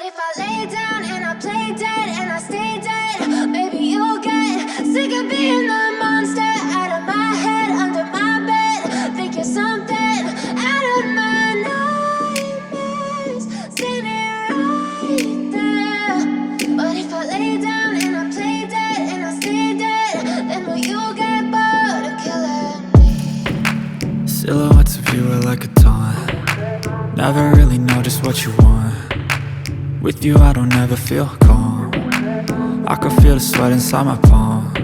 if I lay down and I play dead and I stay dead, maybe you'll get sick of being the monster out of my head, under my bed. Think you're something out of my nightmares, standing right there. But if I lay down and I play dead and I stay dead, then will you get bored of killing me? Silhouettes of you are like a taunt. Never really know just what you want. With you I don't ever feel calm. I can feel the sweat inside my palms.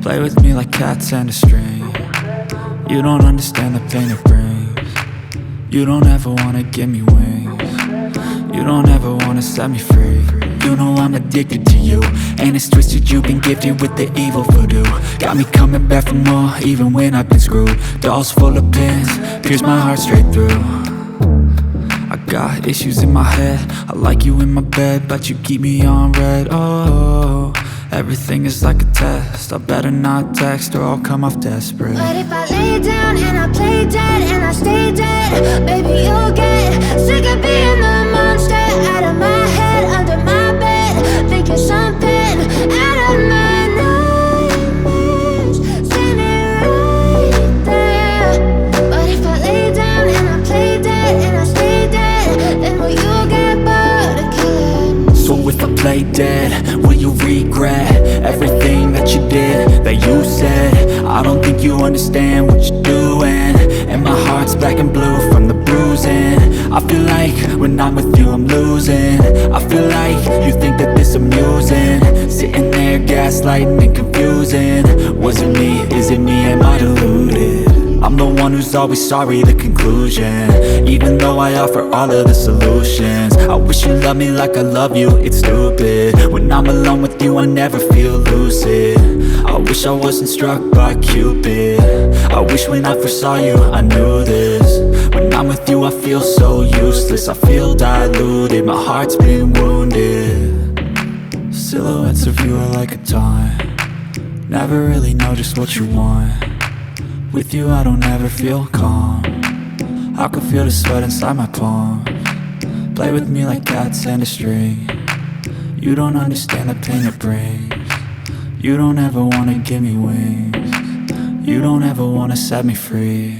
Play with me like cats and a string. You don't understand the pain it brings. You don't ever wanna give me wings. You don't ever wanna set me free. You know I'm addicted to you, and it's twisted, you've been gifted with the evil voodoo. Got me coming back for more, even when I've been screwed. Dolls full of pins, pierce my heart straight through. I got issues in my head, I like you in my bed, but you keep me on red. Oh, everything is like a test. I better not text or I'll come off desperate. But if I lay down and I play dead and I stay dead, baby you'll get sick of being the monster out of my head, under my bed. Think you're something out of my nightmares, standing right there. But if I lay down and I play dead and I stay dead, then will you get bored of killing me? So if I play dead, will you regret everything that you did, that you said? I don't think you understand what you're doing, and my heart's black and blue from the bruising. I feel like when I'm with you I'm losing. I feel like you think that this amusing, sitting there gaslighting and confusing. Was it me? Is it me? Am I deluded? I'm the one who's always sorry, the conclusion. Even though I offer all of the solutions, I wish you loved me like I love you, it's stupid. When I'm alone with you I never feel lucid. I wish I wasn't struck by Cupid. I wish when I first saw you I knew this. When I'm with you I feel so useless, I feel diluted, my heart's been wounded. Silhouettes of you are like a taunt. Never really know just what you want. With you I don't ever feel calm. I can feel the sweat inside my palms. Play with me like cats and a string. You don't understand the pain it brings. You don't ever wanna give me wings. You don't ever wanna set me free.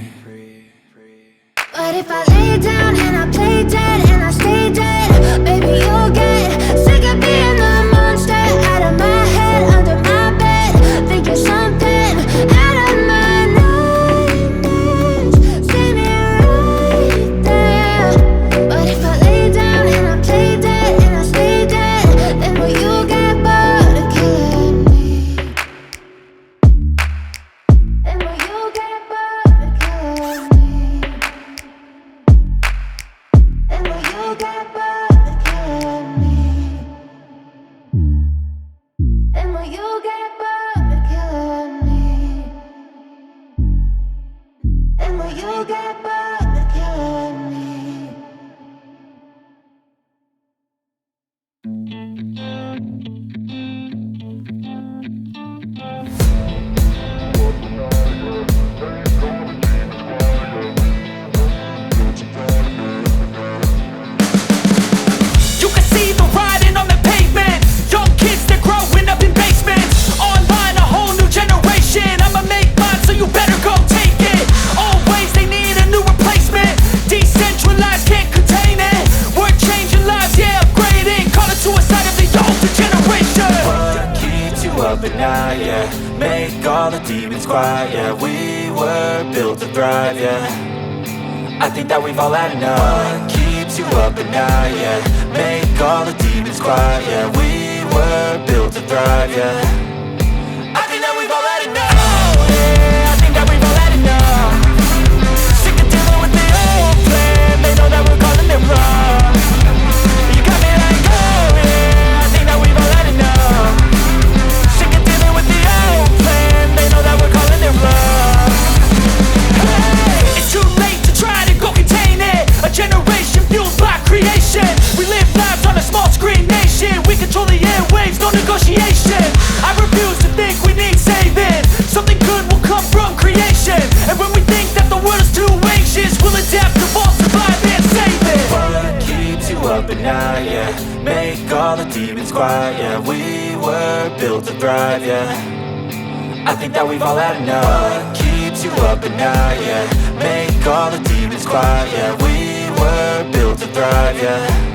But if I lay down and I play dead and I stay dead, baby you'll get sick of being the monster out of my head, under my bed. Think you're something out of my nightmares, standing right there. But if I lay down and I play dead and I stay dead, then will you get bored of killing me? Then will you get bored of killing me? Then will you get bored of killing me? Then will you get bored of killing me? Then will you get bored of killing me? You can see the writing on the pavement. Young kids, they're growing up in basements. Online, a whole new generation. I'ma make mine, so you better go take it. Always, they need a new replacement. Decentralized, can't contain it. We're changing lives, yeah, upgrading. Call it suicide of the older generation. What keeps you up at night, yeah? Make all the demons quiet, yeah. We were built to thrive, yeah. I think that we've all had enough. What keeps you up at night, yeah? Make all the demons quiet, yeah. We were built to thrive, yeah. I think that we've all had enough. Oh, yeah, I think that we've all had enough. Sick of dealing with the old plan. They know that we're calling it wrong. You got me like, oh yeah, I think that we've all had enough. Sick of dealing with the old plan. They know that we're calling it wrong. Hey, it's too late to try to go contain it. A generation fueled by creation. We live lives on a small screen nation. We control the airwaves, no negotiation. I yeah. Make all the demons quiet, yeah. We were built to thrive, yeah. I think that we've all had enough. What keeps you up at night, yeah. Make all the demons quiet, yeah. We were built to thrive, yeah.